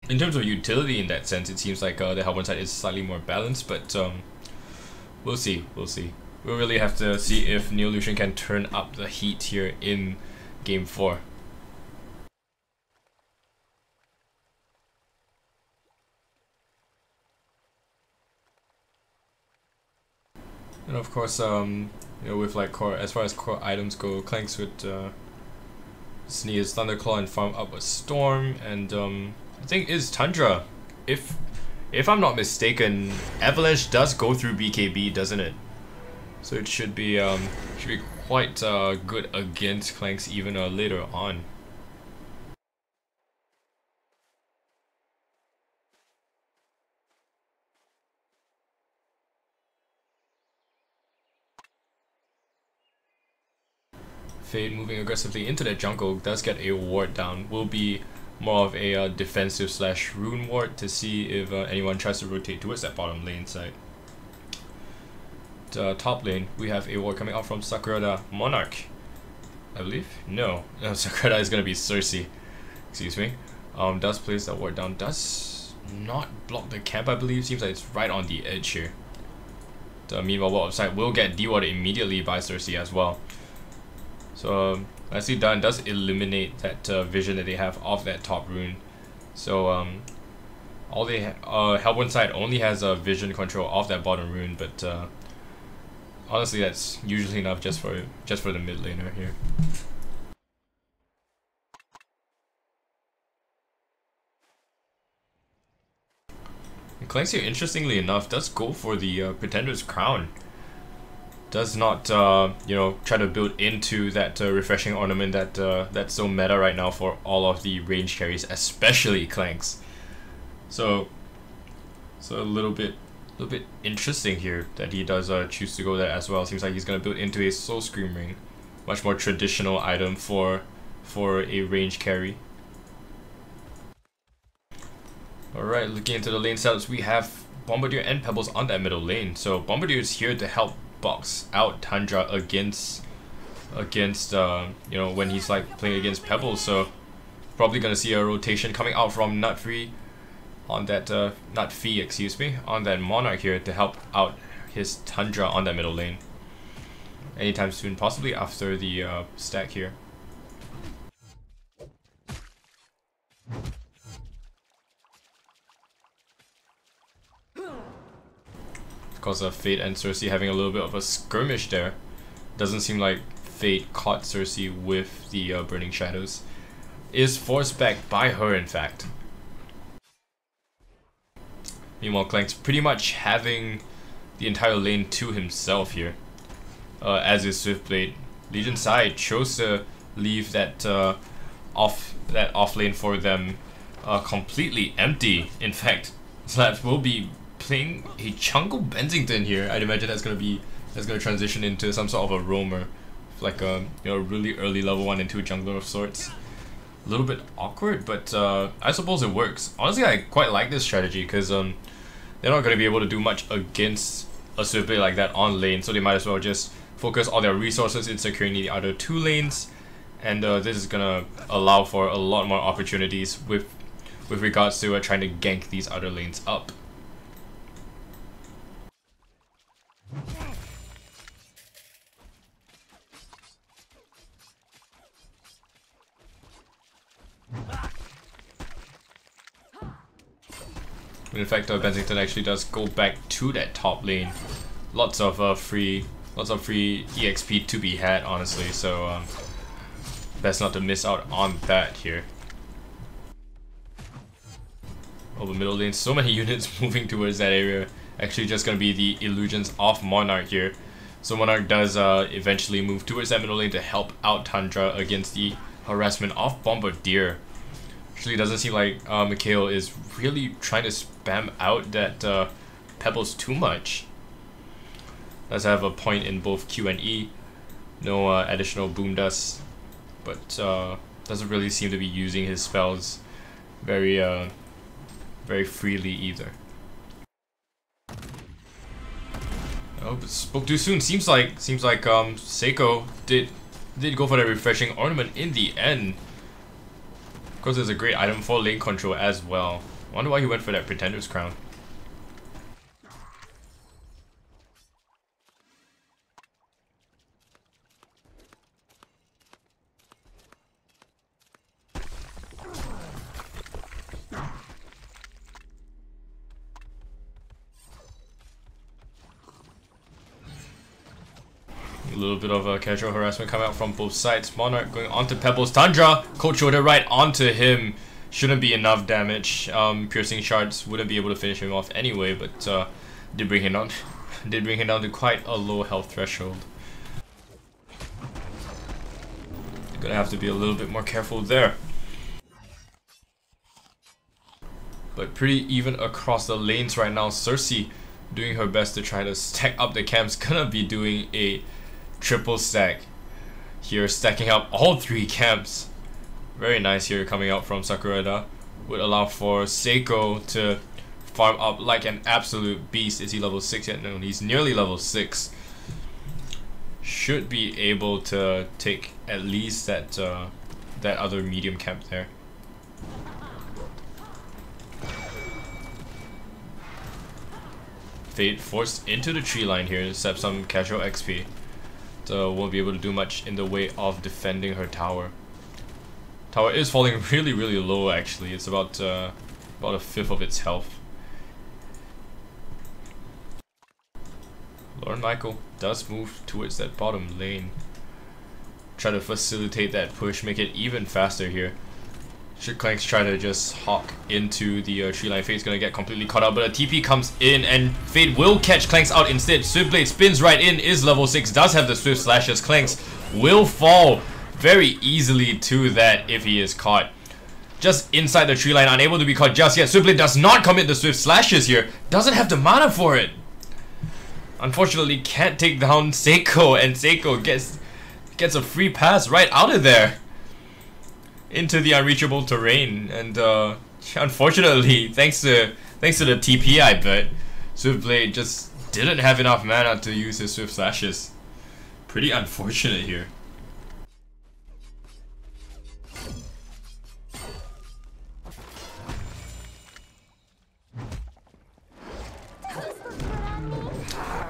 in terms of utility in that sense, it seems like the Hellborn side is slightly more balanced, but we'll see. We'll really have to see if Neolution can turn up the heat here in Game 4. And of course, you know, with like core, as far as core items go, Clanks would sneeze Thunderclaw and farm up a Storm, and I think is Tundra. If I'm not mistaken, Avalanche does go through BKB, doesn't it? So it should be quite good against Clanks even later on. Fade moving aggressively into the jungle does get a ward down. Will be more of a defensive slash rune ward to see if anyone tries to rotate towards that bottom lane side. Top lane, we have a ward coming out from Sakurada Monarch, I believe. No, Sakurada is gonna be Cersei. Excuse me. Does place that ward down. Does not block the camp, I believe. Seems like it's right on the edge here. Meanwhile, wall upside will get dewarded immediately by Cersei as well. So nicely done. Does eliminate that vision that they have of that top rune. So all they Hellborn side only has a vision control of that bottom rune, but honestly that's usually enough just for the mid laner here. And Clanks here, interestingly enough, does go for the Pretender's Crown. Does not, you know, try to build into that refreshing ornament that that's so meta right now for all of the range carries, especially Clanks. So a little bit interesting here that he does choose to go there as well. Seems like he's gonna build into a Soul Scream Ring, much more traditional item for a range carry. All right, looking into the lane setups, we have Bombardier and Pebbles on that middle lane. So Bombardier is here to help box out Tundra against you know, when he's like playing against Pebbles. So probably gonna see a rotation coming out from Nutfree on that Nutfee, excuse me, on that Monarch here to help out his Tundra on that middle lane anytime soon, possibly after the stack here. Because of Fate and Cersei having a little bit of a skirmish there. Doesn't seem like Fate caught Cersei with the Burning Shadows. Is forced back by her, in fact. Meanwhile, Clanks pretty much having the entire lane to himself here. As is Swiftblade. Legion side chose to leave that off lane for them completely empty. In fact, Zlapped will be playing a Jungle Bensington here. I'd imagine that's gonna transition into some sort of a roamer, like a, you know, really early level 1 and 2 jungler of sorts. A little bit awkward, but I suppose it works. Honestly, I quite like this strategy because they're not gonna be able to do much against a Swiftblade like that on lane, so they might as well just focus all their resources in securing the other 2 lanes, and this is gonna allow for a lot more opportunities with regards to trying to gank these other lanes up. In fact, Bensington actually does go back to that top lane. Lots of free EXP to be had, honestly. So best not to miss out on that here. Over middle lane, so many units moving towards that area. Actually, just gonna be the illusions of Monarch here. So Monarch does eventually move towards that middle lane to help out Tundra against the harassment of Bombardier. Actually, doesn't seem like Mikhail is really trying to spam out that Pebbles too much. Does have a point in both Q and E. No additional boom dust, but doesn't really seem to be using his spells very freely either. Oh, but spoke too soon. Seems like Seiko did go for the refreshing ornament in the end. Of course, it's a great item for lane control as well. Wonder why he went for that Pretender's Crown. A little bit of casual harassment coming out from both sides. Monarch going onto Pebbles. Tundra, cold shoulder right onto him. Shouldn't be enough damage. Piercing shards wouldn't be able to finish him off anyway, but did bring him down. Did bring him down to quite a low health threshold. Gonna have to be a little bit more careful there. But pretty even across the lanes right now. Cersei doing her best to try to stack up the camps. Gonna be doing a triple stack here, stacking up all 3 camps. Very nice here coming out from Sakurada. Would allow for Seiko to farm up like an absolute beast. Is he level 6 yet? No, he's nearly level 6. Should be able to take at least that that other medium camp there. Fate forced into the tree line here, except some casual XP. Won't be able to do much in the way of defending her tower. Tower is falling really low actually. It's about a 5th of its health. Lord Michael does move towards that bottom lane. Try to facilitate that push, make it even faster here. Should Clanks try to just hawk into the tree line. Fate's gonna get completely caught up, but a TP comes in and Fate will catch Clanks out instead. Swiftblade spins right in, is level 6, does have the Swift Slashes. Clanks will fall very easily to that if he is caught. Just inside the tree line, unable to be caught just yet. Swiftblade does not commit the Swift Slashes here. Doesn't have the mana for it. Unfortunately, can't take down Seiko, and Seiko gets a free pass right out of there into the unreachable terrain. And unfortunately, thanks to the TP, I bet Swiftblade just didn't have enough mana to use his Swift Slashes. Pretty unfortunate here.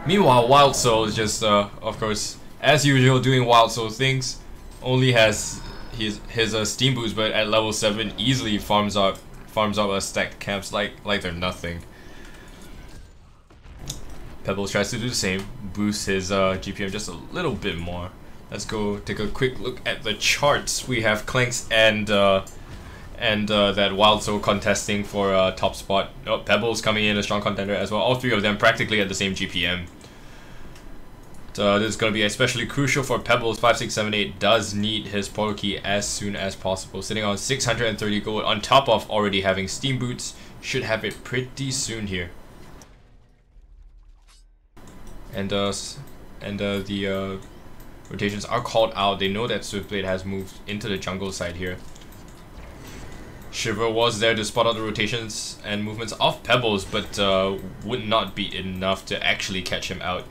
Meanwhile, Wild Soul is just, of course, as usual, doing Wild Soul things. Only has his Steam Boost, but at level 7 easily farms up stacked camps like they're nothing. Pebbles tries to do the same, boosts his GPM just a little bit more. Let's go take a quick look at the charts. We have Clanks and that Wild Soul contesting for top spot. Oh, Pebbles coming in a strong contender as well. All 3 of them practically at the same GPM. This is going to be especially crucial for Pebbles. 5678 does need his portal key as soon as possible. Sitting on 630 gold on top of already having Steam Boots. Should have it pretty soon here. And the rotations are called out. They know that Swiftblade has moved into the jungle side here. Shiver was there to spot out the rotations and movements of Pebbles, but would not be enough to actually catch him out.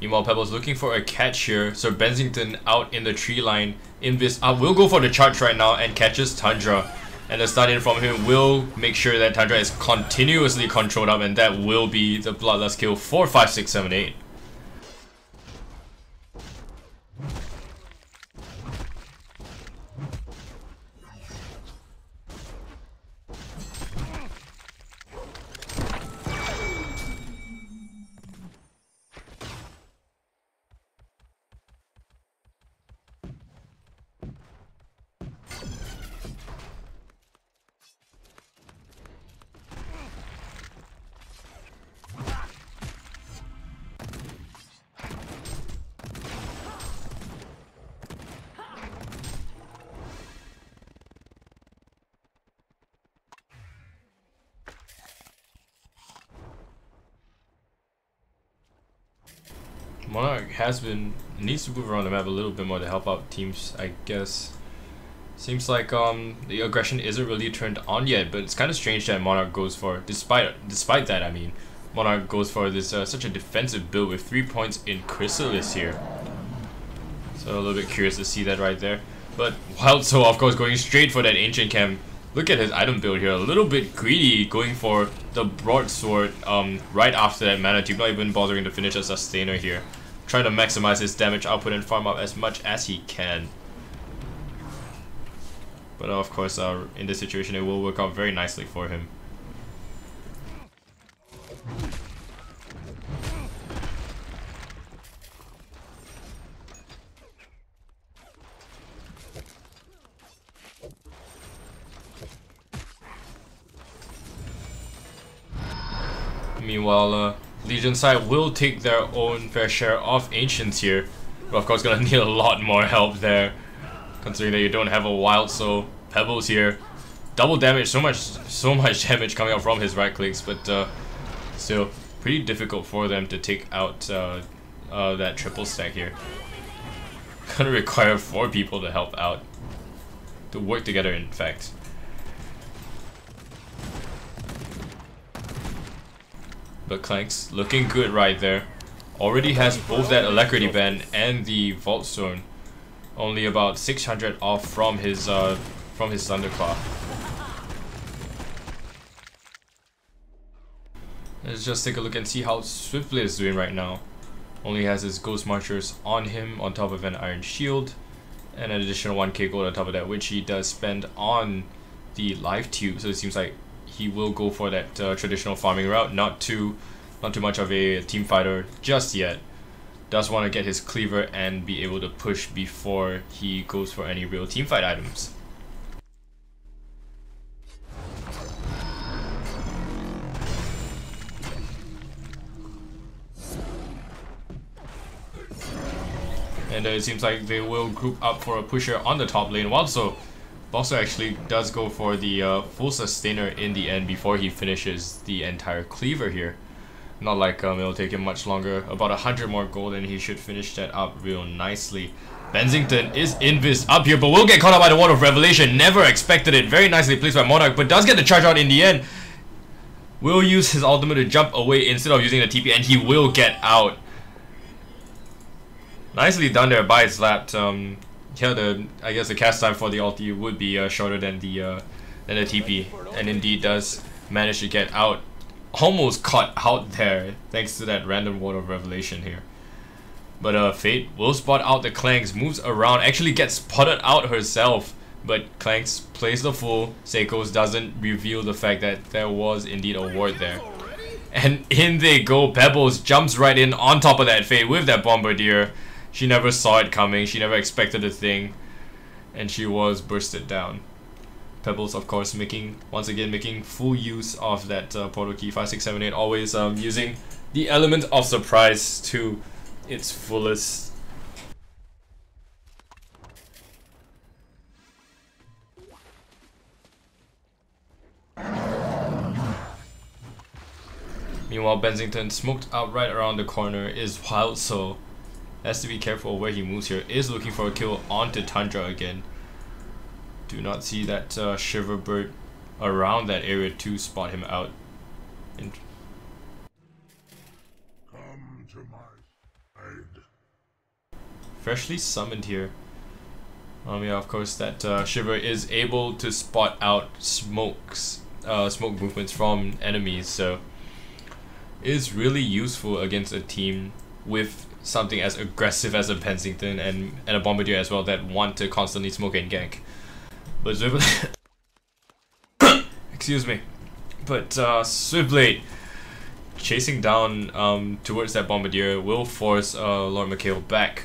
Meanwhile, Pebbles looking for a catch here. So Bensington out in the tree line. Invis will go for the charge right now and catches Tundra. And the stun in from him will make sure that Tundra is continuously controlled up, and that will be the bloodlust kill for 5678. Monarch needs to move around the map a little bit more to help out teams, I guess. Seems like the aggression isn't really turned on yet, but it's kind of strange that Monarch goes for, despite that, I mean, Monarch goes for this such a defensive build with 3 points in Chrysalis here. So a little bit curious to see that right there. But Wild Soul, of course, going straight for that Ancient Cam. Look at his item build here, a little bit greedy, going for the Broadsword right after that Mana Tube, not even bothering to finish a Sustainer here. Trying to maximize his damage output and farm up as much as he can. But of course, in this situation, it will work out very nicely for him. Meanwhile, Legion side will take their own fair share of Ancients here. But of course, gonna need a lot more help there, considering that you don't have a Wild Soul. Pebbles here, double damage, so much damage coming out from his right clicks, but still pretty difficult for them to take out that triple stack here. Gonna require 4 people to help out, to work together in fact. But Clanks looking good right there. Already has both that Alacrity Band and the Vault Stone. Only about 600 off from his Thunderclaw. Let's just take a look and see how Swiftblade is doing right now. Only has his Ghost Marchers on him, on top of an Iron Shield, and an additional 1k gold on top of that, which he does spend on the Life Tube. So it seems like he will go for that traditional farming route, not too much of a team fighter just yet. Does want to get his cleaver and be able to push before he goes for any real team fight items. And it seems like they will group up for a pusher on the top lane. Also, Boxer actually does go for the full Sustainer in the end before he finishes the entire cleaver here. Not like it'll take him much longer. About 100 more gold and he should finish that up real nicely. Bensington is invis up here, but will get caught up by the Ward of Revelation. Never expected it. Very nicely placed by Monarch, but does get the charge out in the end. Will use his ultimate to jump away instead of using the TP, and he will get out. Nicely done there by Zlapped. Yeah, I guess the cast time for the ulti would be shorter than the TP, and indeed does manage to get out. Almost caught out there thanks to that random Ward of Revelation here. But Fate will spot out the Clanks, moves around, actually gets spotted out herself. But Clanks plays the fool. Seikos doesn't reveal the fact that there was indeed a ward there. And in they go. Pebbles jumps right in on top of that Fate with that Bombardier. She never saw it coming, she never expected the thing, and she was bursted down. Pebbles, of course, once again making full use of that portal key 5678, always using the element of surprise to its fullest. Meanwhile, Bensington, smoked out right around the corner, is Wild Soul. Has to be careful where he moves here. Is looking for a kill onto Tundra again. Do not see that Shiver Bird around that area to spot him out. Come to my aid. Freshly summoned here. Yeah, of course that Shiver is able to spot out smoke movements from enemies, so is really useful against a team with something as aggressive as a Bensington and a Bombardier as well that want to constantly smoke and gank. But Swiftblade excuse me. But Swiftblade chasing down towards that Bombardier will force Lord Mikhail back.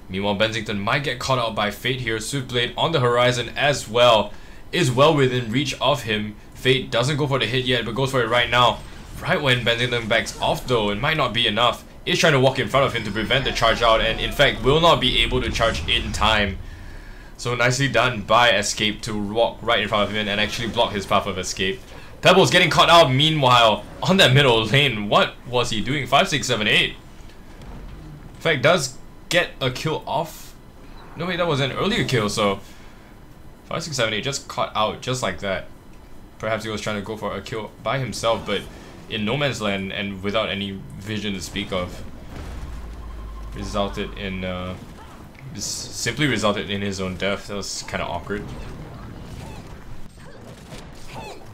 Meanwhile, Bensington might get caught out by Fate here. Swiftblade on the horizon as well. Is well within reach of him. Fate doesn't go for the hit yet, but goes for it right now. Right when Bensington backs off though, it might not be enough. Is trying to walk in front of him to prevent the charge out, and in fact will not be able to charge in time. So nicely done by Escape to walk right in front of him and actually block his path of escape. Pebbles getting caught out meanwhile on that middle lane. What was he doing? 5678. In fact, does get a kill off. No wait, that was an earlier kill, so 5678 just caught out just like that. Perhaps he was trying to go for a kill by himself, but in no man's land and without any vision to speak of. Resulted in simply resulted in his own death. That was kind of awkward.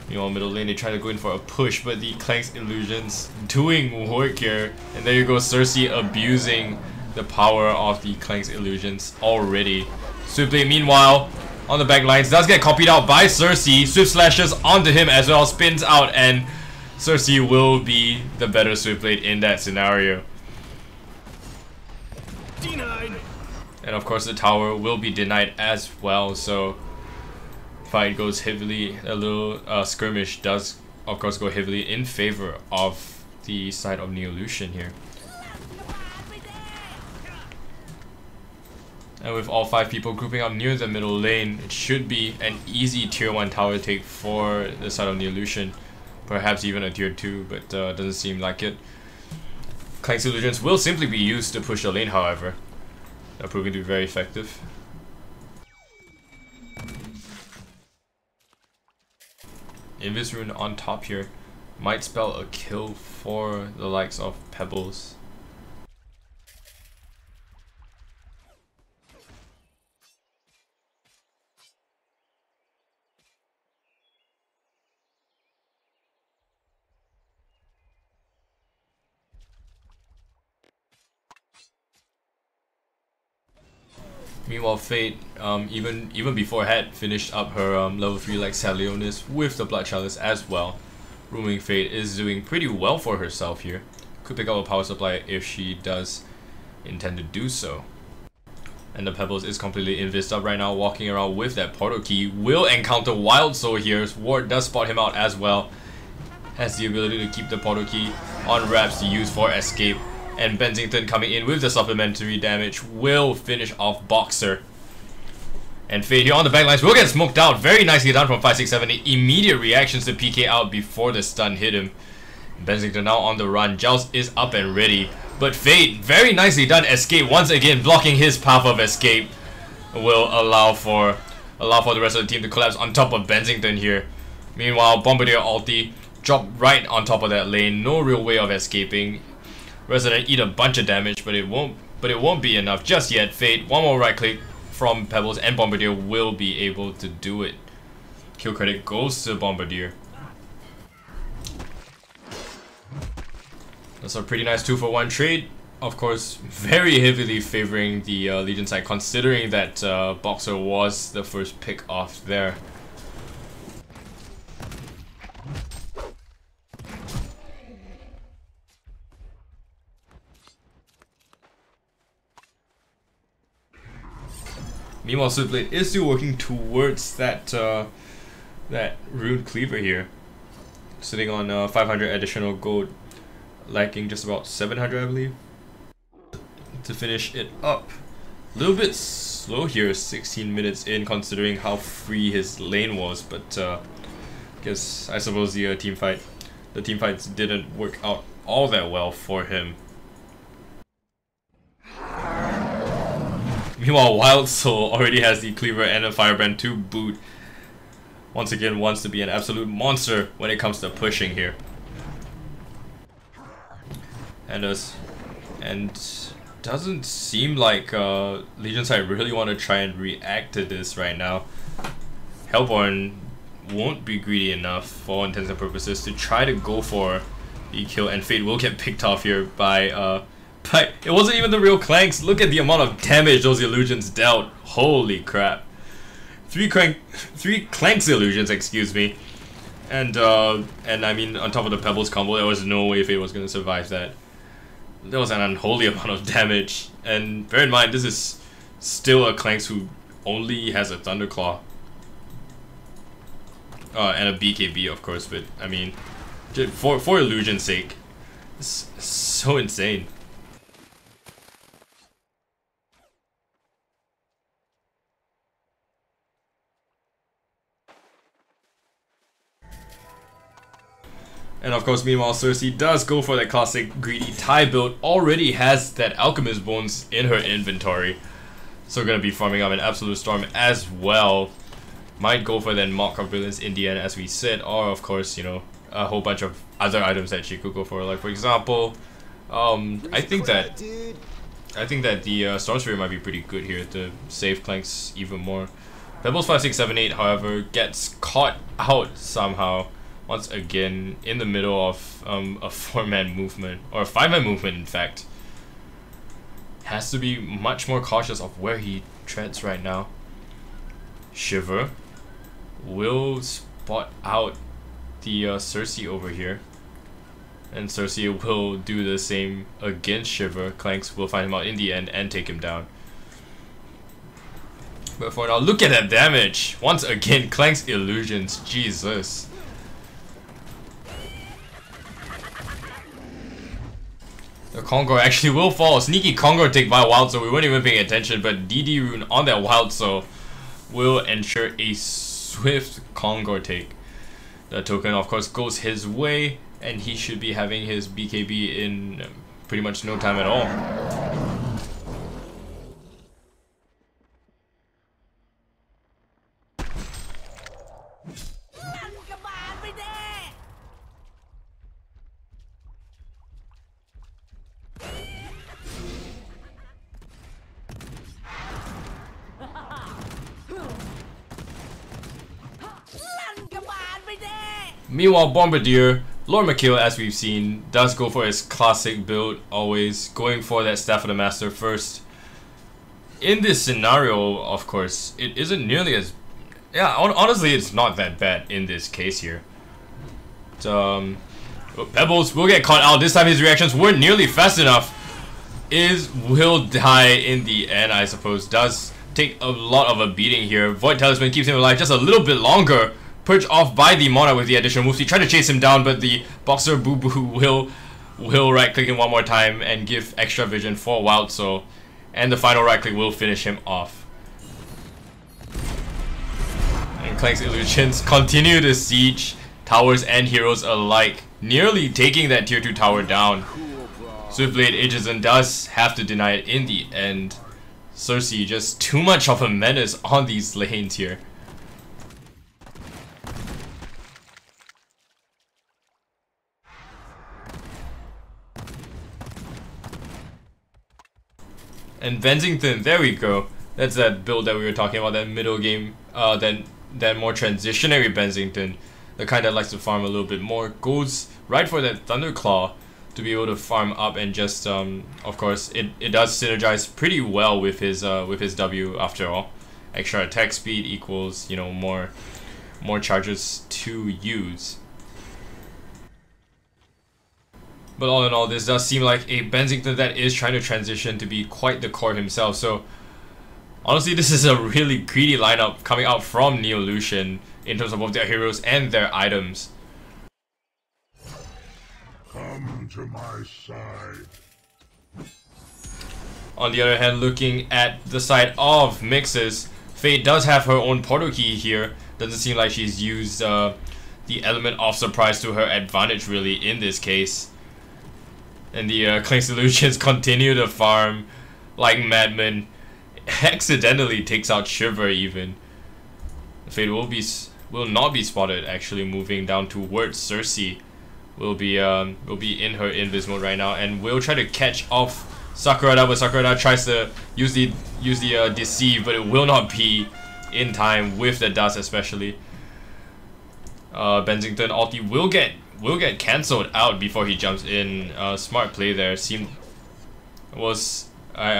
Meanwhile, middle lane, they try to go in for a push, but the Clank's illusions doing work here. And there you go, Cersei abusing the power of the Clank's illusions already. Swiftblade, meanwhile, on the back lines, does get copied out by Cersei. Swift slashes onto him as well, spins out, and Cersei will be the better Swiftblade in that scenario. Denied. And of course, the tower will be denied as well, so fight goes heavily, a little skirmish does of course go heavily in favor of the side of Neolution here. And with all 5 people grouping up near the middle lane, it should be an easy tier 1 tower take for the side of Neolution. Perhaps even a tier 2, but doesn't seem like it. Clank's illusions will simply be used to push the lane, however. They're proving to be very effective. Invis Rune on top here might spell a kill for the likes of Pebbles. Meanwhile, Fate, even before had finished up her level 3 like Salionis with the Blood Chalice as well. Rooming Fate is doing pretty well for herself here. Could pick up a power supply if she does intend to do so. And the Pebbles is completely invised up right now, walking around with that portal key. Will encounter Wild Soul here. Ward does spot him out as well. Has the ability to keep the portal key on wraps to use for escape. And Bensington coming in with the supplementary damage will finish off Boxer. And Fade here on the backlines will get smoked out. Very nicely done from 567. Immediate reactions to PK out before the stun hit him. Bensington now on the run. Giles is up and ready. But Fade, very nicely done. Escape once again, blocking his path of escape. Will allow for the rest of the team to collapse on top of Bensington here. Meanwhile, Bombardier ulti drop right on top of that lane. No real way of escaping. Resident eat a bunch of damage, but it won't be enough just yet. Fate, one more right click from Pebbles, and Bombardier will be able to do it. Kill credit goes to Bombardier. That's a pretty nice 2-for-1 trade. Of course, very heavily favoring the Legion side, considering that Boxer was the first pick off there. Meanwhile, Swiftblade is still working towards that that rune cleaver here, sitting on 500 additional gold, lacking just about 700, I believe, to finish it up. A little bit slow here, 16 minutes in, considering how free his lane was. But I suppose the team fights didn't work out all that well for him. Meanwhile, Wild Soul already has the Cleaver and a Firebrand to boot. Once again, wants to be an absolute monster when it comes to pushing here. And doesn't seem like Legion side really want to try and react to this right now. Hellborn won't be greedy enough for all intents and purposes to try to go for the kill, and Fate will get picked off here by but it wasn't even the real Clanks. Look at the amount of damage those illusions dealt. Holy crap. 3 Clanks illusions, excuse me. And I mean, on top of the Pebbles combo, there was no way Fate was going to survive that. That was an unholy amount of damage. And bear in mind, this is still a Clanks who only has a Thunderclaw. And a BKB, of course, but I mean, for illusion's sake, it's so insane. And of course, meanwhile, Cersei does go for that classic greedy tie build. Already has that Alchemist Bones in her inventory. So gonna be farming up an Absolute Storm as well. Might go for that Mock of Brilliance in the end, as we said. Or of course, you know, a whole bunch of other items that she could go for. Like for example, I think that the Sorcerer might be pretty good here to save Clanks even more. Pebbles 5, 6, 7, 8, however, gets caught out somehow once again in the middle of a 4-man movement, or a 5-man movement in fact. Has to be much more cautious of where he treads right now. Shiver will spot out the Cersei over here, and Cersei will do the same against Shiver. Clanks will find him out in the end and take him down. But for now, look at that damage! Once again, Clanks illusions, Jesus. The Kongor actually will fall. Sneaky Kongor take by Wild Soul. We weren't even paying attention, but DD Rune on that Wild Soul will ensure a swift Kongor take. The token, of course, goes his way, and he should be having his BKB in pretty much no time at all. Meanwhile, Bombardier, Lord McKill, as we've seen, does go for his classic build, always going for that Staff of the Master first. In this scenario, of course, it isn't nearly as... Yeah, honestly, it's not that bad in this case here. Pebbles will get caught out. This time his reactions weren't nearly fast enough. Will die in the end, I suppose. Does take a lot of a beating here. Void Talisman keeps him alive just a little bit longer. Purged off by the Monarch with the additional moves. He tried to chase him down, but the Boxer Boo Boo will right click him one more time and give extra vision for Wild Soul. And the final right click will finish him off. And Clank's illusions continue to siege towers and heroes alike, nearly taking that tier 2 tower down. Swiftblade Aegism does have to deny it in the end. Cersei just too much of a menace on these lanes here. And Bensington, there we go. That's that build that we were talking about, that middle game, that more transitionary Bensington, the kind that likes to farm a little bit more, goes right for that Thunderclaw to be able to farm up and just, of course, it does synergize pretty well with his W after all. Extra attack speed equals, you know, more charges to use. But all in all, this does seem like a Bensington that is trying to transition to be quite the core himself. So, honestly, this is a really greedy lineup coming out from Neolution in terms of both their heroes and their items. Come to my side. On the other hand, looking at the side of MIXS, Fate does have her own portal key here. Doesn't seem like she's used the element of surprise to her advantage really in this case. And the Clank Solutions continue to farm like madmen. Accidentally takes out Shiver even. Fate will not be spotted actually moving down towards Cersei. Will be in her invis mode right now and will try to catch off Sakurada, but Sakurada tries to use the deceive, but it will not be in time with the dust especially. Bensington ulti will get cancelled out before he jumps in. Smart play there. I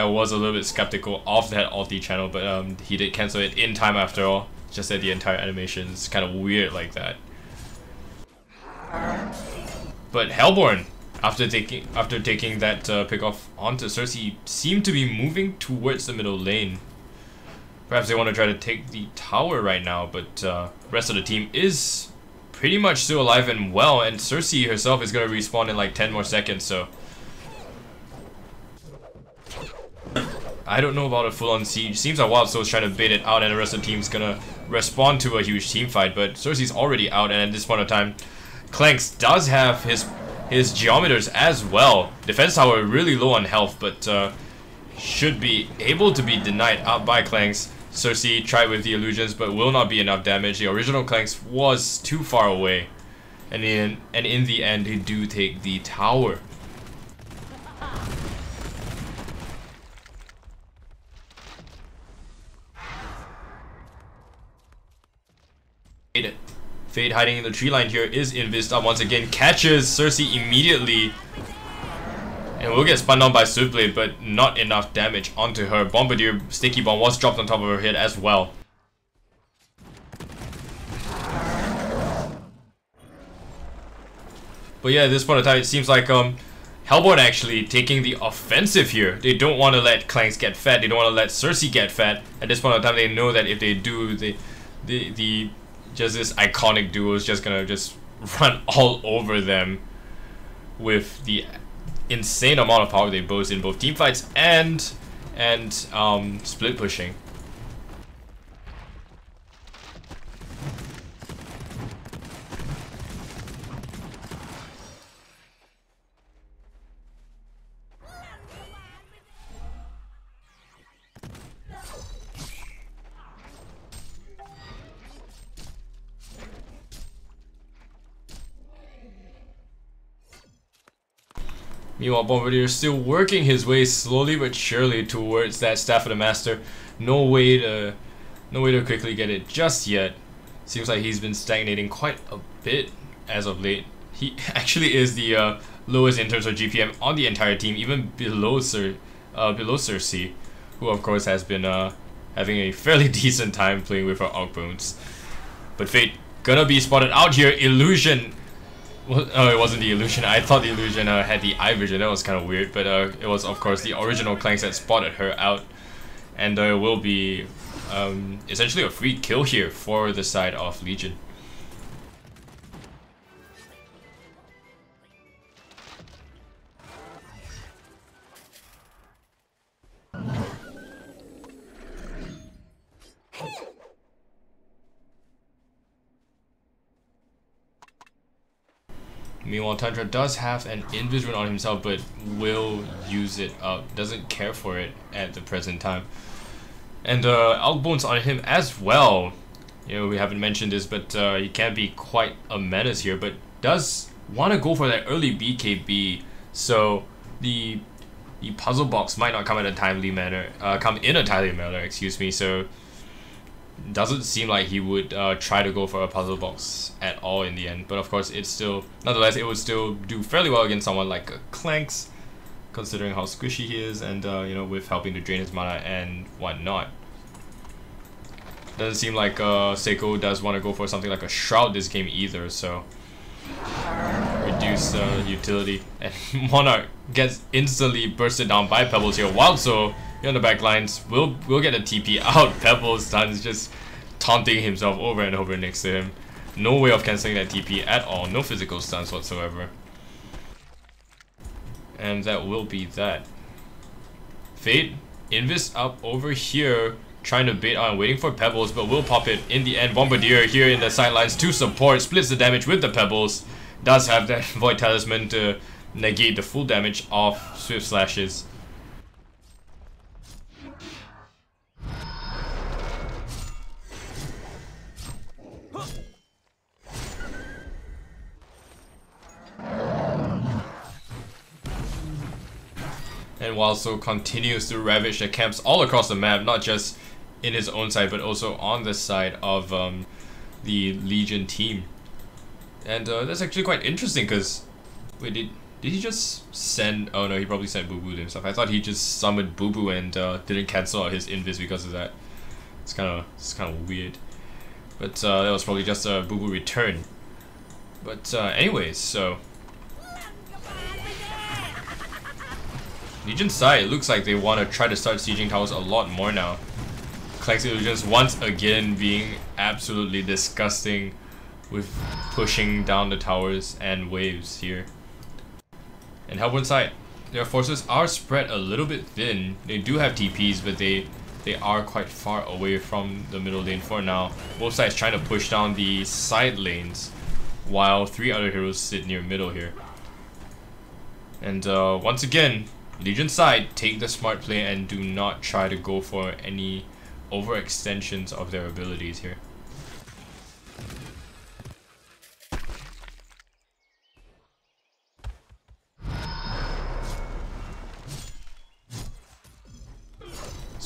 was a little bit skeptical of that ulti channel, but he did cancel it in time after all. Just that the entire animation is kind of weird like that. But Hellborn, after taking that pickoff onto Cersei, seemed to be moving towards the middle lane. Perhaps they want to try to take the tower right now, but rest of the team is pretty much still alive and well, and Cersei herself is going to respawn in like 10 more seconds, so I don't know about a full-on siege. Seems like Wild Soul's trying to bait it out and the rest of the team's going to respond to a huge team fight, but Cersei's already out, and at this point of time, Clanks does have his geometers as well. Defense tower really low on health, but should be able to be denied out by Clanks. Cersei tried with the illusions, but will not be enough damage. The original Clanks was too far away. And in the end, they do take the tower. Fade hiding in the tree line here is Invista once again, catches Cersei immediately. And will get spun down by Swiftblade, but not enough damage onto her. Bombardier Sticky Bomb was dropped on top of her head as well. But yeah, at this point in time, it seems like Hellborn actually taking the offensive here. They don't want to let Clanks get fed. They don't want to let Cersei get fed. At this point in time, they know that if they do, just this iconic duo is just gonna just run all over them with the insane amount of power they boast in both team fights and split pushing. Meanwhile, Bombardier is still working his way slowly but surely towards that Staff of the Master. No way to quickly get it just yet. Seems like he's been stagnating quite a bit as of late. He actually is the lowest in terms of GPM on the entire team, even below Cersei, who of course has been having a fairly decent time playing with her Ogbones. But Fate gonna be spotted out here. Illusion. Well, oh, it wasn't the Illusion. I thought the Illusion had the eye vision. That was kind of weird, but it was of course the original Clanks that spotted her out, and it will be essentially a free kill here for the side of Legion. Meanwhile, Tundra does have an Invis rune on himself, but will use it up. Doesn't care for it at the present time. And Ogbones on him as well. You know, we haven't mentioned this, but he can be quite a menace here, but does want to go for that early BKB. So the puzzle box might not come in a timely manner. Excuse me. So doesn't seem like he would try to go for a puzzle box at all in the end, but of course it's still, nonetheless, it would still do fairly well against someone like Clanks, considering how squishy he is, and you know, with helping to drain his mana and whatnot. Doesn't seem like Seiko does want to go for something like a Shroud this game either, so reduce utility. And Monarch gets instantly bursted down by Pebbles here. Wildso here on the back lines will get a TP out. Pebbles stuns, just taunting himself over and over next to him. No way of cancelling that TP at all. No physical stuns whatsoever. And that will be that. Fate, Invis up over here, trying to bait on, waiting for Pebbles, but will pop it in the end. Bombardier here in the sidelines to support, splits the damage with the Pebbles. Does have that Void Talisman to negate the full damage of Swift Slashes. And Wildso continues to ravage the camps all across the map, not just in his own side, but also on the side of the Legion team. And that's actually quite interesting, because wait, did he just send? Oh no, he probably sent Boo Boo to himself. I thought he just summoned Boo Boo and didn't cancel out his invis because of that. It's kind of weird. But that was probably just a Boo Boo return. But anyways, so Legion side, it looks like they want to try to start sieging towers a lot more now. Clanks Illusions once again being absolutely disgusting with pushing down the towers and waves here. And Hellborn side, their forces are spread a little bit thin. They do have TPs, but they are quite far away from the middle lane for now. Both sides trying to push down the side lanes, while 3 other heroes sit near middle here. And once again, Legion side take the smart play and do not try to go for any overextensions of their abilities here.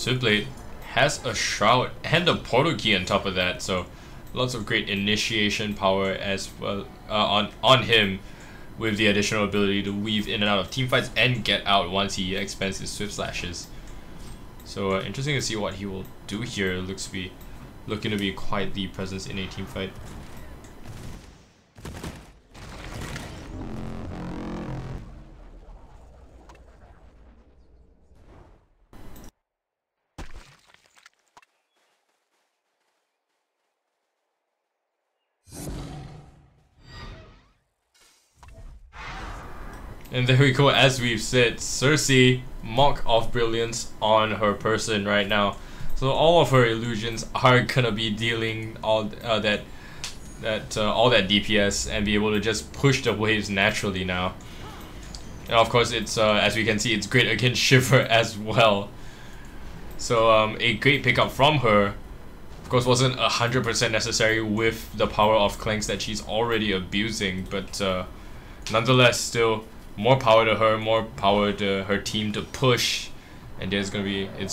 Swiftblade has a shroud and a portal key on top of that, so lots of great initiation power as well on him, with the additional ability to weave in and out of teamfights and get out once he expends his swift slashes. So interesting to see what he will do here. Looking to be quite the presence in a teamfight. And there we go, as we've said, Cersei, Mock of Brilliance on her person right now. So all of her illusions are gonna be dealing all that DPS and be able to just push the waves naturally now. And of course, it's as we can see, it's great against Shiver as well. So a great pickup from her. Of course, wasn't 100% necessary with the power of Clanks that she's already abusing, but nonetheless, still more power to her, more power to her team to push, and it's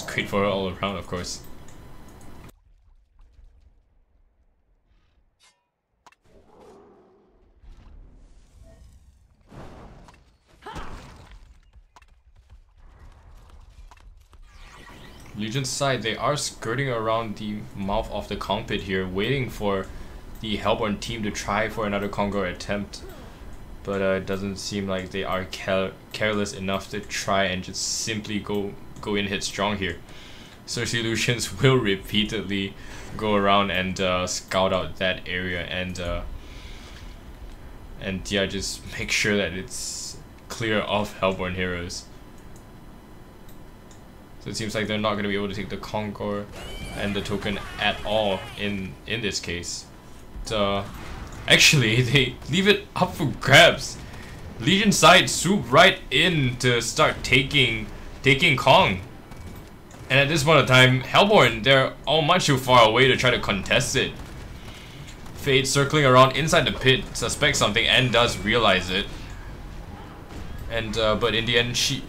great for her all around, of course. Legion's side, they are skirting around the mouth of the Kong pit here, waiting for the Hellborn team to try for another Kongor attempt. But it doesn't seem like they are careless enough to try and just simply go in hit strong here. Cersei illusions will repeatedly go around and scout out that area and yeah, just make sure that it's clear of Hellborn heroes. So it seems like they're not going to be able to take the Kongor and the token at all in this case. Actually, they leave it up for grabs. Legion side swoop right in to start taking Kong. And at this point of time, Hellborn, they're all much too far away to try to contest it. Fade circling around inside the pit, suspects something and does realize it. And but in the end, she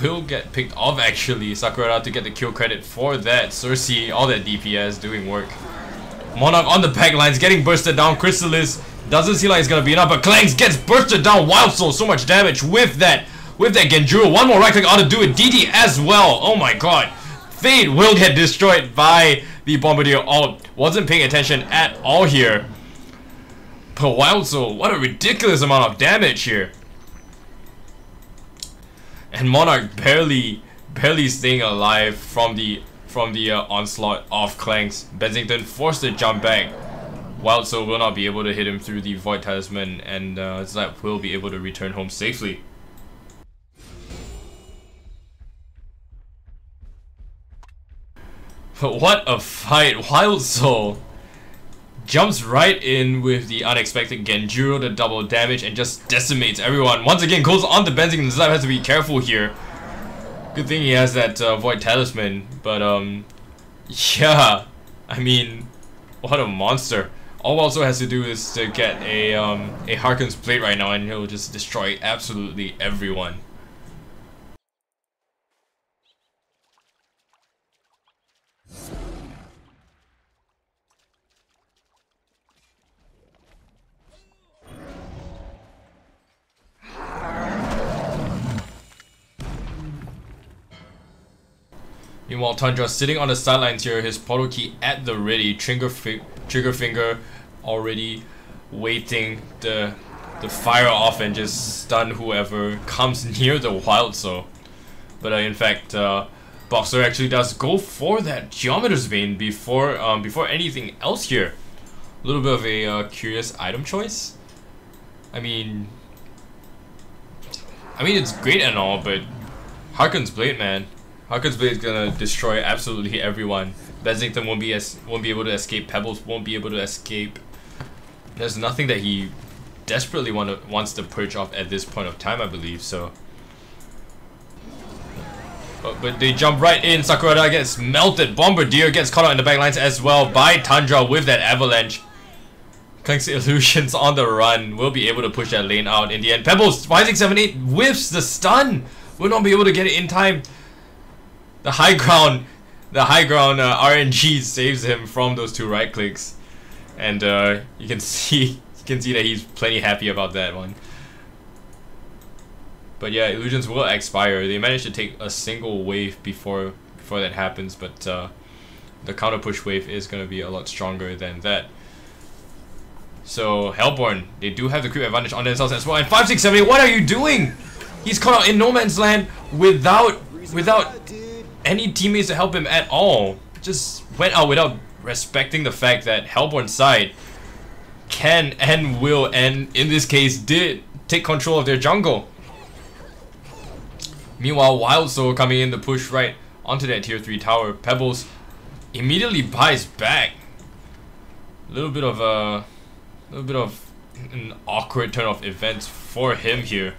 will get picked off actually. Sakurada to get the kill credit for that. Cersei, all that DPS doing work. Monarch on the back lines, getting bursted down. Chrysalis doesn't seem like it's gonna be enough, but Clanks gets bursted down. Wild Soul, so much damage with that Genjuro. One more right click ought to do it. DD as well. Oh my god. Fade will get destroyed by the Bombardier ult. Wasn't paying attention at all here. But Wild Soul, what a ridiculous amount of damage here. And Monarch barely staying alive from the onslaught of Clanks. Bensington forced to jump back. Wild Soul will not be able to hit him through the Void Talisman, and Zlapped will be able to return home safely. But what a fight. Wild Soul jumps right in with the unexpected Genjuro, the double damage, and just decimates everyone. Once again, goes on to Bensington. Zlapped has to be careful here. Good thing he has that Void Talisman, but yeah, I mean, what a monster. All Wild Soul has to do is to get a Harkon's plate right now, and he'll just destroy absolutely everyone. Meanwhile, Tundra sitting on the sidelines here, his portal key at the ready, trigger finger already waiting to fire off and just stun whoever comes near the Wild Soul. But in fact, Boxer actually does go for that Geometer's Vein before anything else here. A little bit of a curious item choice. I mean it's great and all, but Harkon's Blade, man. Harkon's Blade is gonna destroy absolutely everyone. Bensington won't be able to escape. Pebbles won't be able to escape. There's nothing that he desperately wants to purge off at this point of time, I believe. So, but they jump right in. Sakurada gets melted. Bombardier gets caught out in the backlines as well by Tundra with that avalanche. Clanks Illusions on the run will be able to push that lane out in the end. Pebbles 5678 whiffs the stun. Will not be able to get it in time. The high ground RNG saves him from those two right clicks, and you can see that he's plenty happy about that one. But yeah, illusions will expire. They managed to take a single wave before that happens, but the counter push wave is gonna be a lot stronger than that. So Hellborn, they do have the creep advantage on themselves as well. And 5678, what are you doing? He's caught out in no man's land without any teammates to help him at all. Just went out without respecting the fact that Hellborn's side can and will, and in this case did, take control of their jungle. Meanwhile, Wild Soul coming in to push right onto that tier 3 tower. Pebbles immediately buys back. A little bit of an awkward turn of events for him here.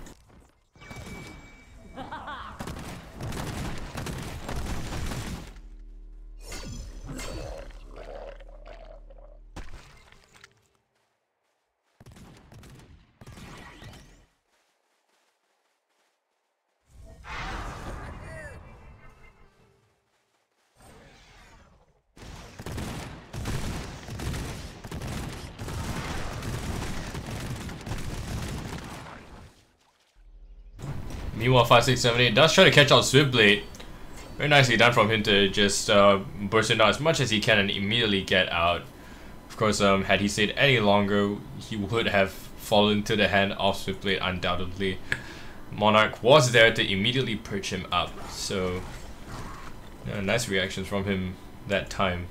Meanwhile, 5678 does try to catch out Swiftblade. Very nicely done from him to just burst it out as much as he can and immediately get out. Of course, had he stayed any longer, he would have fallen to the hand of Swiftblade undoubtedly. Monarch was there to immediately perch him up, so yeah, nice reactions from him that time.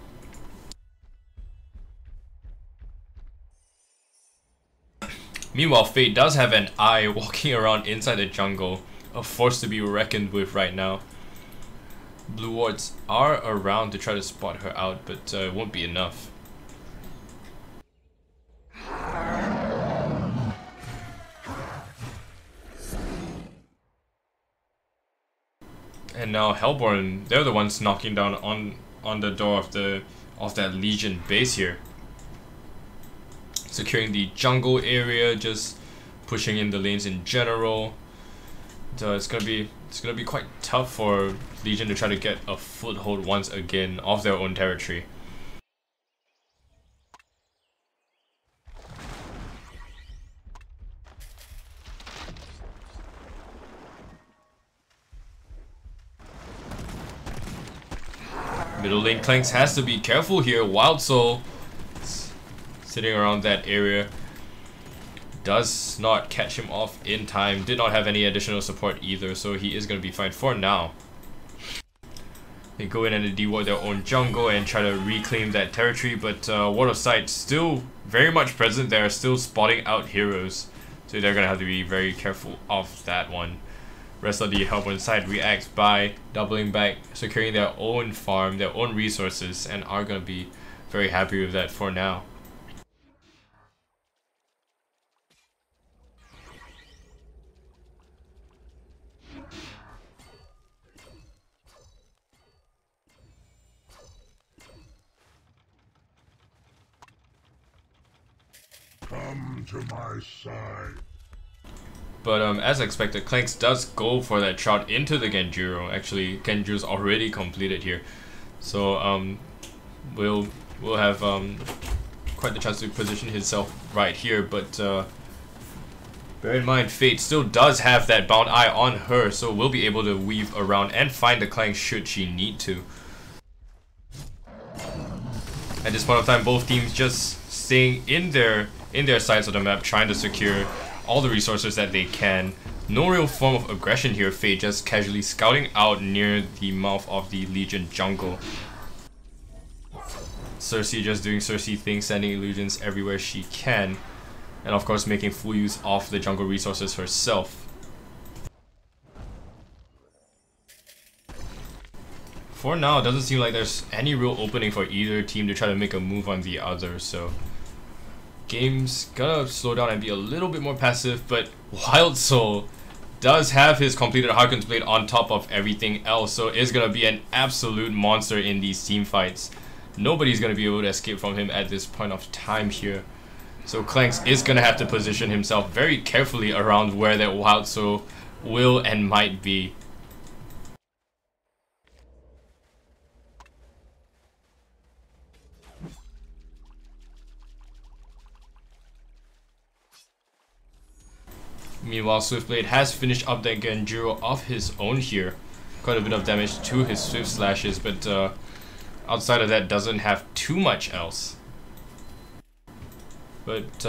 Meanwhile, Fate does have an eye walking around inside the jungle, a force to be reckoned with right now. Blue wards are around to try to spot her out, but it won't be enough. And now Hellborn, they're the ones knocking down on the door of that Legion base here. Securing the jungle area, just pushing in the lanes in general. So it's gonna be quite tough for Legion to try to get a foothold once again of their own territory. Middle lane Clanks has to be careful here. Wild Soul sitting around that area does not catch him off in time. Did not have any additional support either, so he is going to be fine for now. They go in and deward their own jungle and try to reclaim that territory, but Ward of Sight still very much present there, still spotting out heroes. So they're going to have to be very careful of that one. Rest of the Hellborn side reacts by doubling back, securing their own farm, their own resources, and are going to be very happy with that for now. Come to my side. But as expected, Clanks does go for that shot into the Genjuro. Actually, Genjuro's already completed here, so we'll have quite the chance to position himself right here. But bear in mind, Fate still does have that bound eye on her, so we'll be able to weave around and find the Clanks should she need to. At this point of time, both teams just staying in their sides of the map, trying to secure all the resources that they can. No real form of aggression here. Fate just casually scouting out near the mouth of the Legion jungle. Cersei just doing Cersei things, sending illusions everywhere she can, and of course making full use of the jungle resources herself. For now, it doesn't seem like there's any real opening for either team to try to make a move on the other, so game's gonna slow down and be a little bit more passive. But Wild Soul does have his completed Harkon's Blade on top of everything else, so is gonna be an absolute monster in these team fights. Nobody's gonna be able to escape from him at this point of time here. So Clanks is gonna have to position himself very carefully around where that Wild Soul will and might be. Meanwhile, Swiftblade has finished up that Genjuro of his own here. Quite a bit of damage to his Swift Slashes, but outside of that doesn't have too much else. But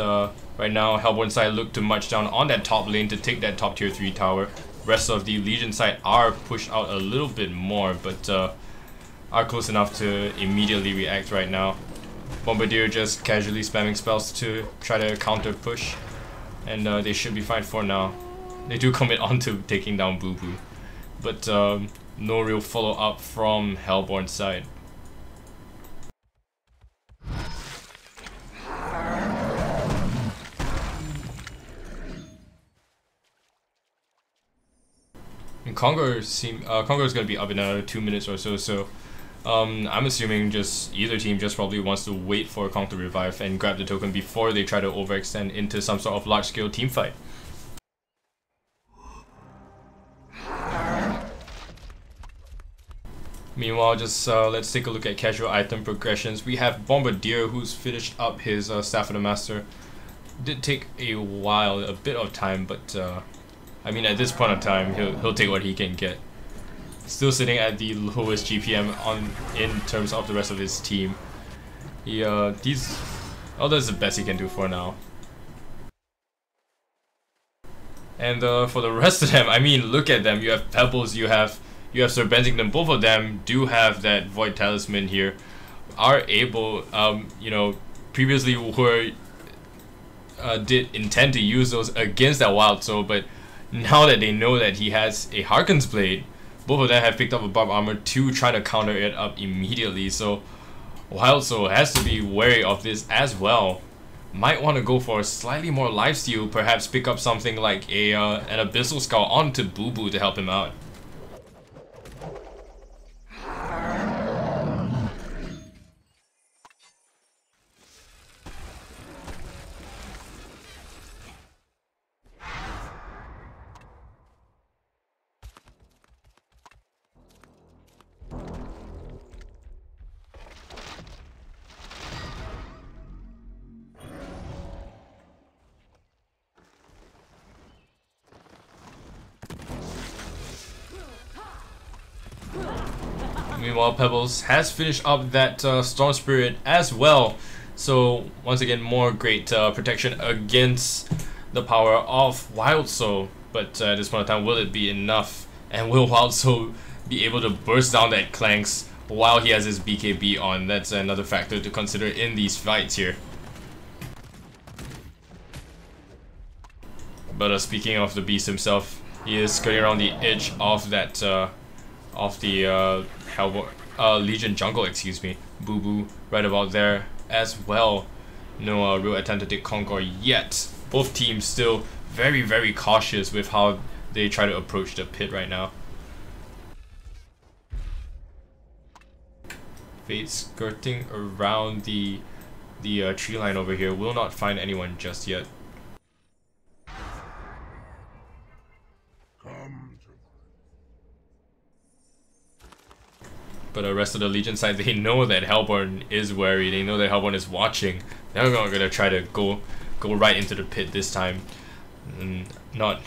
right now, Hellborn side look to march down on that top lane to take that top tier 3 tower. Rest of the Legion side are pushed out a little bit more, but are close enough to immediately react right now. Bombardier just casually spamming spells to try to counter push, and they should be fine for now. They do commit on to taking down Boo Boo, but no real follow up from Hellborn side. And Conqueror is going to be up in another 2 minutes or so, so I'm assuming just either team just probably wants to wait for Kong to revive and grab the token before they try to overextend into some sort of large-scale team fight. Meanwhile, just let's take a look at casual item progressions. We have Bombardier, who's finished up his Staff of the Master. Did take a while, a bit of time, but I mean, at this point in time, he'll take what he can get. Still sitting at the lowest GPM in terms of the rest of his team. He that's the best he can do for now. And for the rest of them, I mean, look at them. You have Pebbles, you have Sir Bensington. Both of them do have that Void Talisman here. Are able, you know, previously did intend to use those against that Wild Soul, but now that they know that he has a Harken's Blade, both of them have picked up a Barb Armor to try to counter it up immediately. So Wild Soul has to be wary of this as well. Might want to go for a slightly more lifesteal, perhaps pick up something like an Abyssal Skull onto Boo Boo to help him out. Meanwhile, Pebbles has finished up that Storm Spirit as well. So once again, more great protection against the power of Wild Soul. But at this point in time, will it be enough? And will Wild Soul be able to burst down that Clanks while he has his BKB on? That's another factor to consider in these fights here. But speaking of the beast himself, he is skirting around the edge of that Legion jungle, excuse me. Boo Boo right about there as well. No real attempt to take Conquer yet. Both teams still very, very cautious with how they try to approach the pit right now. Fate skirting around the tree line over here. Will not find anyone just yet. But the rest of the Legion side, they know that Hellborn is wary. They know that Hellborn is watching. They're not gonna try to go right into the pit this time.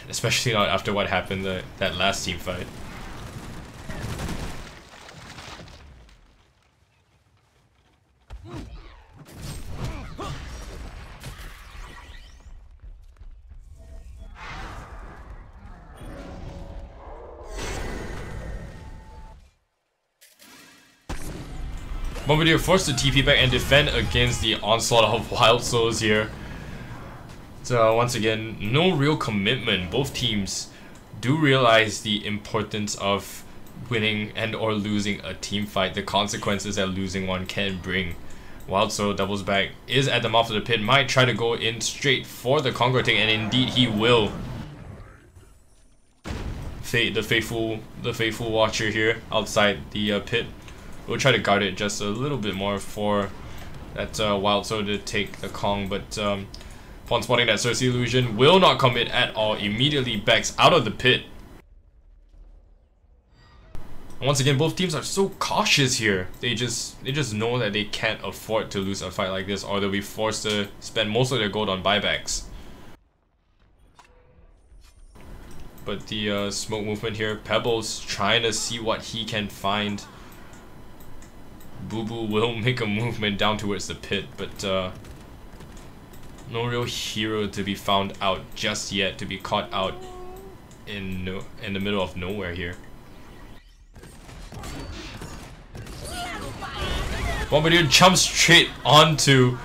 Especially not after what happened that last team fight. Bombardier forced to TP back and defend against the onslaught of Wild Souls here. So once again, no real commitment. Both teams do realize the importance of winning and or losing a team fight, the consequences that losing one can bring. Wild Soul doubles back, is at the mouth of the pit, might try to go in straight for the Conqueror take, and indeed he will. The faithful watcher here outside the pit. We'll try to guard it just a little bit more for that Wild Soul to take the Kong, but upon spotting that Cersei illusion, will not commit at all, immediately backs out of the pit. And once again, both teams are so cautious here. They just know that they can't afford to lose a fight like this, or they'll be forced to spend most of their gold on buybacks. But the smoke movement here, Pebbles trying to see what he can find. Boo Boo will make a movement down towards the pit, but no real hero to be found out just yet, to be caught out in the middle of nowhere here. Bombardier jumps straight onto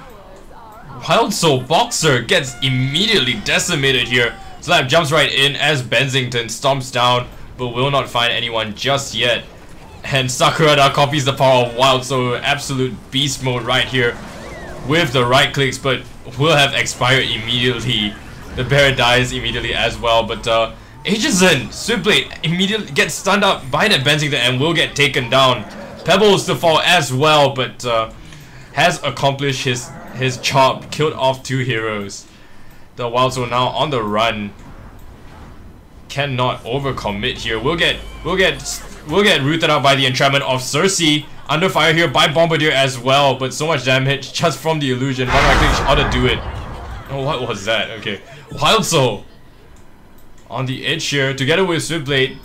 Wild Soul. Boxer gets immediately decimated here. Zlapped jumps right in as Bensington stomps down, but will not find anyone just yet. And Sakurada copies the power of Wild Soul. Absolute beast mode right here with the right clicks, but will have expired immediately. The bear dies immediately as well, but Aegison, Switchblade immediately gets stunned up by that Bensington and will get taken down. Pebbles to fall as well, but has accomplished his job, killed off 2 heroes. The Wild Soul now on the run. Cannot overcommit here. We'll get rooted out by the entrapment of Cersei. Under fire here by Bombardier as well, but so much damage just from the illusion. One right click ought to do it. Oh, what was that? Okay. Wild Soul on the edge here, together with Switchblade.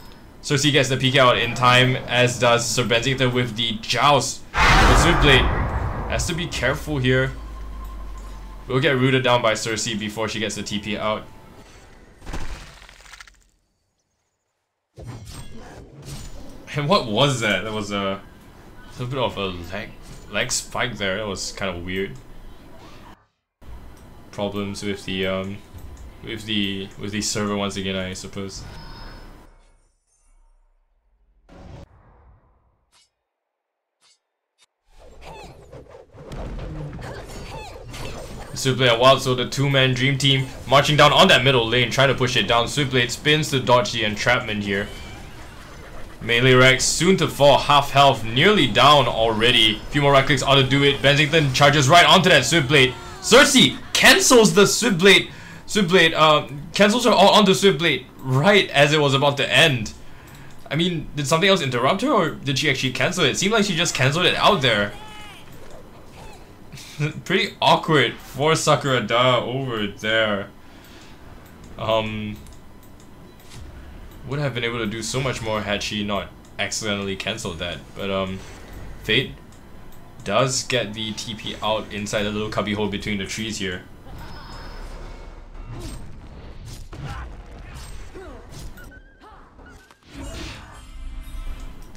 Cersei gets the PK out in time, as does Sir Bensington with the Joust. But Switchblade has to be careful here. We'll get rooted down by Cersei before she gets the TP out. And what was that? That was a little bit of a leg spike there. That was kind of weird. Problems with the server once again, I suppose. Switchblade and Wild Soul, the 2-man dream team, marching down on that middle lane, trying to push it down. Switchblade spins to dodge the entrapment here. Melee Rex soon to fall, half health, nearly down already. Few more right clicks ought to do it. Bensington charges right onto that Switchblade. Cersei cancels the Switchblade. Cancels her all onto Switchblade right as it was about to end. I mean, did something else interrupt her, or did she actually cancel it? It seemed like she just cancelled it out there. Pretty awkward for Sakurada over there. Would have been able to do so much more had she not accidentally cancelled that. But Fate does get the TP out inside the little cubby hole between the trees here.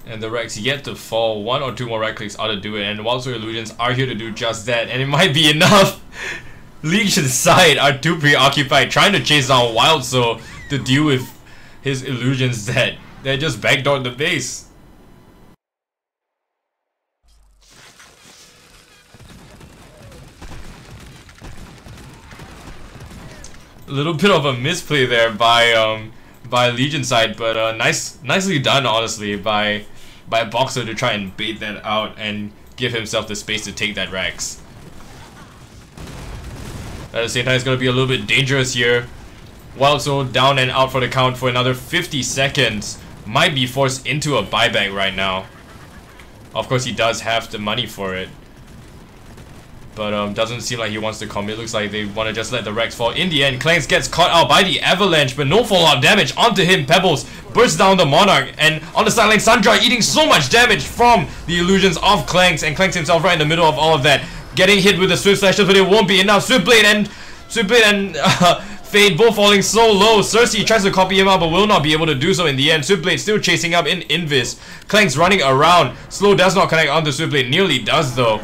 And the Rex yet to fall. 1 or 2 more right clicks ought to do it, and Wild Soul Illusions are here to do just that, and it might be enough. Legion's side are too preoccupied trying to chase down Wild Soul to deal with his illusions that just backdoored the base. A little bit of a misplay there by Legion side, but nicely done, honestly, by Boxer to try and bait that out and give himself the space to take that Rex. At the same time, it's going to be a little bit dangerous here. Wild Soul down and out for the count for another 50 seconds. Might be forced into a buyback right now. Of course, he does have the money for it. But doesn't seem like he wants to commit. Looks like they want to just let the Rex fall. In the end, Clanks gets caught out by the Avalanche, but no fallout damage onto him. Pebbles bursts down the Monarch, and on the sideline, Sandra eating so much damage from the illusions of Clanks, and Clanks himself right in the middle of all of that, getting hit with the Swift Slashes, but it won't be enough. Switchblade and Fade both falling so low. Cersei tries to copy him out, but will not be able to do so in the end. Switchblade still chasing up in Invis. Clanks running around. Slow does not connect onto Switchblade. Nearly does though.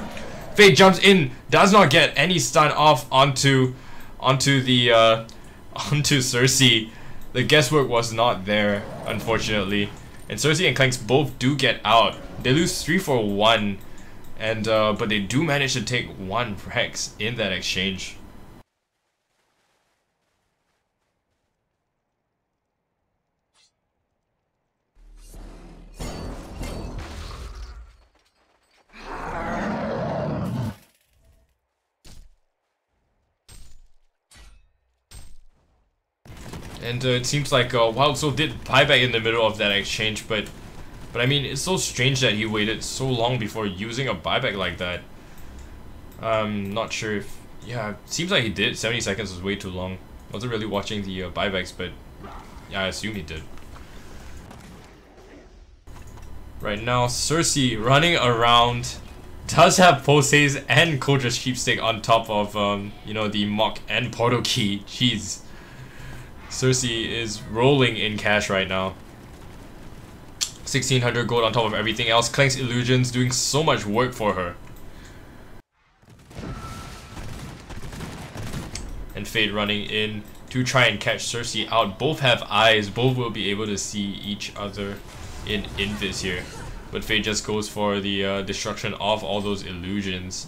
Fade jumps in, does not get any stun off onto Cersei. The guesswork was not there, unfortunately. And Cersei and Clanks both do get out. They lose 3 for 1, and but they do manage to take 1 Rex in that exchange. And it seems like Wild Soul did buyback in the middle of that exchange, but I mean, it's so strange that he waited so long before using a buyback like that. I'm not sure if... Yeah, it seems like he did. 70 seconds was way too long. Wasn't really watching the buybacks, but Yeah, I assume he did. Right now, Cersei running around does have post haste and Kodra's Sheepstick on top of you know, the Mock and Portal Key. Jeez. Cersei is rolling in cash right now. 1600 gold on top of everything else. Clank's Illusions doing so much work for her. And Fate running in to try and catch Cersei out. Both have eyes. Both will be able to see each other in Invis here. But Fate just goes for the destruction of all those illusions.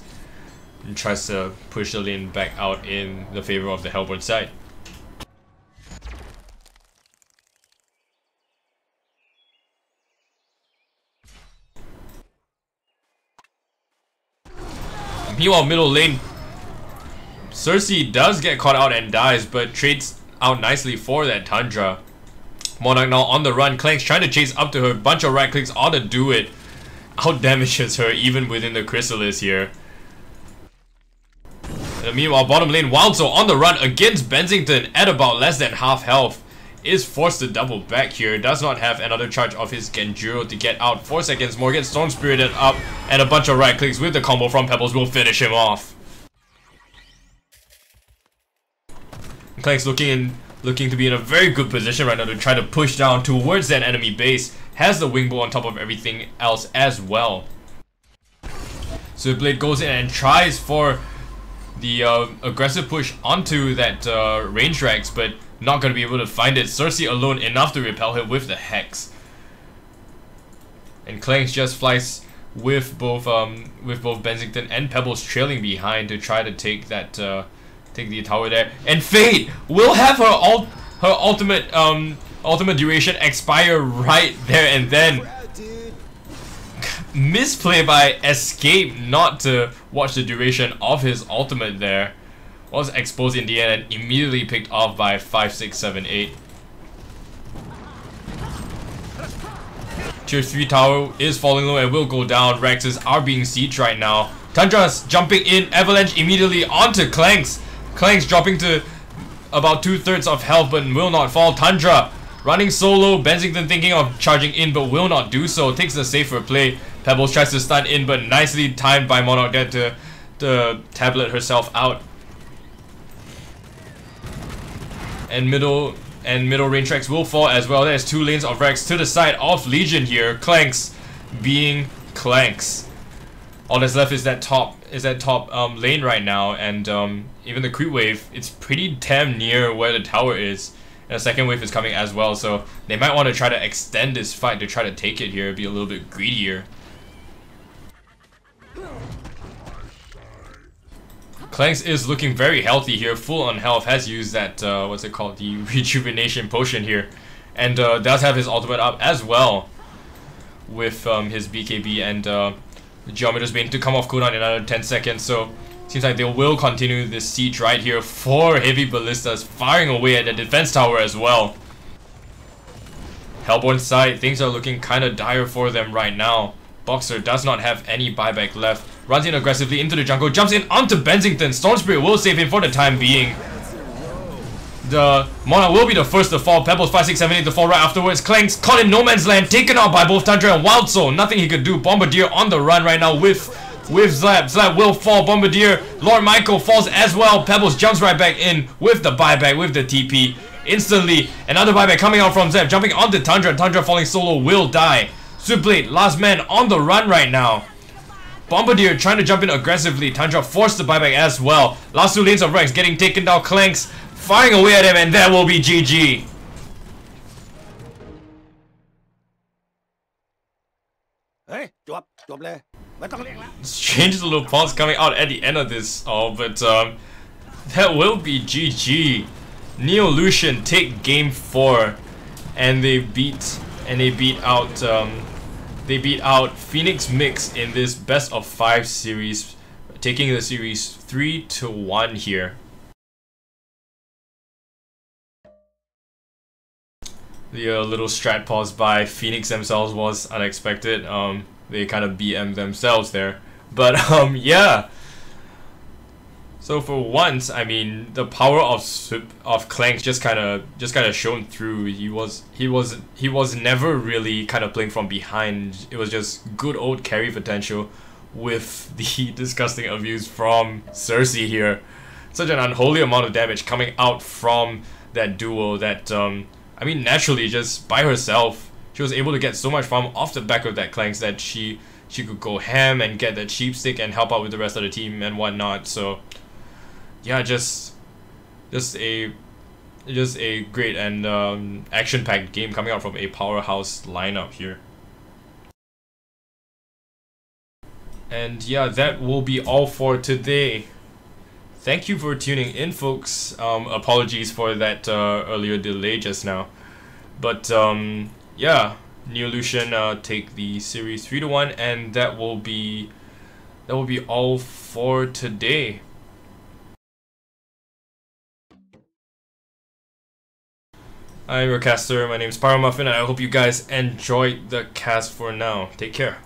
And tries to push the lane back out in the favor of the Hellborn side. Meanwhile, middle lane, Cersei does get caught out and dies, but trades out nicely for that Tundra. Monarch now on the run. Clank's trying to chase up to her. Bunch of right clicks ought to do it. Out damages her even within the Chrysalis here. And meanwhile, bottom lane, Wildsoul on the run against Bensington at about less than half health. Is forced to double back here. Does not have another charge of his Genjuro to get out. 4 seconds more. Gets Storm Spirited up. And a bunch of right clicks with the combo from Pebbles will finish him off. Clank's looking to be in a very good position right now to try to push down towards that enemy base. Has the Wingbow on top of everything else as well. Swiftblade goes in and tries for the aggressive push onto that range Rex, but not going to be able to find it. Cersei alone enough to repel him with the Hex. And Clanks just flies with both Bensington and Pebbles trailing behind to try to take that take the tower there. And Fate will have her ultimate duration expire right there and then. Misplay by Escape not to watch the duration of his ultimate there. Was exposed in the end and immediately picked off by 5, 6, 7, 8. Tier 3 tower is falling low and will go down. Rexes are being sieged right now. Tundra's jumping in. Avalanche immediately onto Clanks. Clanks dropping to about 2/3 of health but will not fall. Tundra running solo. Bensington thinking of charging in but will not do so. Takes the safer play. Pebbles tries to stun in but nicely timed by Monarch there to tablet herself out. And middle range Rex will fall as well. There's 2 lanes of Rex to the side of Legion here. Clanks being Clanks. All that's left is that top lane right now, and even the creep wave, it's pretty damn near where the tower is. And the second wave is coming as well, so they might want to try to extend this fight to try to take it here, be a little bit greedier. Clanks is looking very healthy here, full on health, has used that, what's it called, the rejuvenation potion here. And does have his ultimate up as well with his BKB and Geometer's Bane to come off cooldown in another 10 seconds. So seems like they will continue this siege right here. 4 heavy ballistas firing away at the defense tower as well. Hellborn side, things are looking kind of dire for them right now. Boxer does not have any buyback left. Runs in aggressively into the jungle, jumps in onto Bensington. Storm Spirit will save him for the time being. The Monarch will be the first to fall. Pebbles 5, 6, 7, 8 to fall right afterwards. Clanks caught in no man's land, taken out by both Tundra and Wildsoul. Nothing he could do. Bombardier on the run right now with Zlapped. Zlapped will fall. Bombardier. Lord Michael falls as well. Pebbles jumps right back in with the buyback, with the TP. Instantly, another buyback coming out from Zlapped, jumping onto Tundra. Tundra falling solo will die. Swiftblade, last man on the run right now. Bombardier trying to jump in aggressively. Tundra forced the buyback as well. Last 2 lanes of Rex getting taken down. Clanks firing away at him, and that will be GG. Strange little pause coming out at the end of this, but that will be GG. Neo Lucian take game 4, and they beat out Phoenix MIXS in this best of 5 series, taking the series 3-1 here. The little strat pause by Phoenix themselves was unexpected. They kind of BM themselves there, but yeah. So for once, I mean, the power of Clanks just kind of shone through. He was never really kind of playing from behind. It was just good old carry potential with the disgusting abuse from Cersei here. Such an unholy amount of damage coming out from that duo that I mean, naturally just by herself she was able to get so much farm off the back of that Clanks that she could go ham and get that cheap stick and help out with the rest of the team and whatnot. So yeah, just a great and action-packed game coming out from a powerhouse lineup here. And yeah, that will be all for today. Thank you for tuning in, folks. Apologies for that earlier delay just now. But yeah, Neolution take the series 3-1, and that will be all for today. I'm your caster, my name is Pyromuffin, and I hope you guys enjoyed the cast for now. Take care.